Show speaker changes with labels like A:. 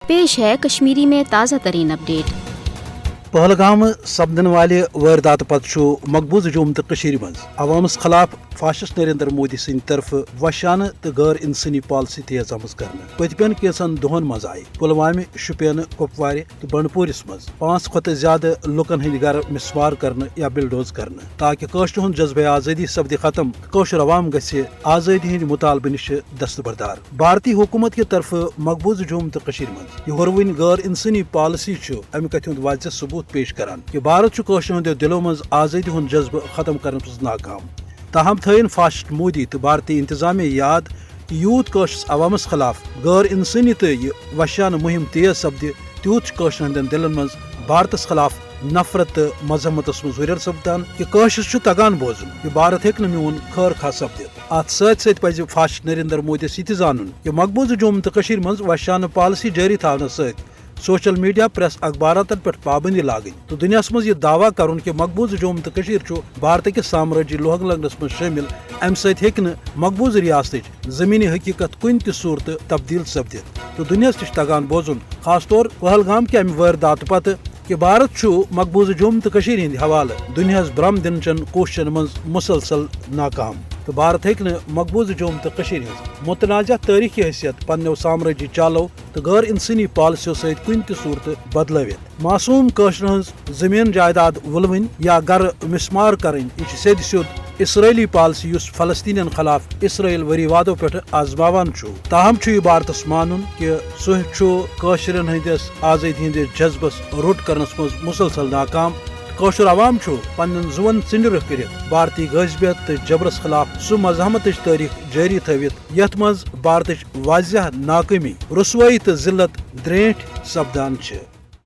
A: पेश है कश्मीरी में ताज़ा तरीन अपडेट।
B: पहलगाम सपदन वाले वारदात पत् मकबूज जुम तो मज अवामस खिलाफ फाशिस्ट नरेंद्र मोदी सिंद तरफ वशान तो गैर इंसानी पॉलिसी तेज आम कर पतन कैंसन दोहन मज आई पुलवामा शुपियन कुपवार तो बंडपोरिस मज 5 खोत ज्यादा लुकन हंद गर मिसमार कर या बिलडोज कर ताकि कशर हूं जज्बे आज़ादी सपद खत्म कशर अवाम गि आज़ादी हंद मुतालबे नश दस्तबरदार। भारतीय हुकूमत की तरफ मकबूज जुम तो मज यह हुरवन गैर इंसानी पॉलिसी अमि कथ वाज़ह सबूत पेश करान कि भारत कशर हंदो दिलों मज आज़ादी हूं जज्ब खत्म करने नाकाम। ताहम थन फाशिस्ट मोदी तो भारतीय इंतजामिया याद यूत कशस अवामस खिलाफ गैर इंसानी तो वशान मुहिम तेज सपद तूत कशर हंदन दिलन मज भारतस खिलाफ नफरत तो मजम्मत मज हुर सपदान कि कशस तगान बोजन कि भारत हेक मीन खैर खा सपद। अत सत पज फाशिस्ट नरेंद्र मोदी यह जानन कि मकबूज जुम तो मज वशान पॉलिसी जारी थावन सत सोशल मीडिया प्रेस अखबारात पे पाबंदी लागन तो दुनिया मज यह दावा कर कि मकबूज जुम तो भारत के साम्राज्य लोहग लगनस मज शामिल अम सक मकबूज रियासत जमीनी हकीकत कुन त सूरत तब्दील सपदित तो दुनिया नश तगान बोजुन खास तौर पहलगाम के अमि वारदात पत कि भारत मकबूज जुम तो हंद हवाले दुनिया भ्रम दिन चन कोशिशन मज मुसलसल नाकाम तो भारत हेक मकबूज जुम तो मुतनाज़ा तारीखी हैसियत पन्नो साम्राज्य चालो तो गैर इंसानी पॉलिसियों सहित कुन त सूरत बदलवित मासूम कशर हज जमीन जायदाद वुलवन या गर मिसमार करन यह सेद सिद इसराइली पॉलिसी युस फलस्तीनियन खिलाफ इसराइल वरीवादों पे आजमावान ताहम यह भारतस मानुन कि सह कशरन हंदिस आज़ादी हंदिस जज्बस रुट करनस मज मुसलसल नाकाम। कशर अवाम पन्न जुवन चिंडर कर भारतीय गजबियत तो जबरस खिलाफ सह मजहमत तारीख जारी थवित यथ मज भारत वाज़ह नाकामी रुसवाई तो जिल्लत द्रेंठ सपदान।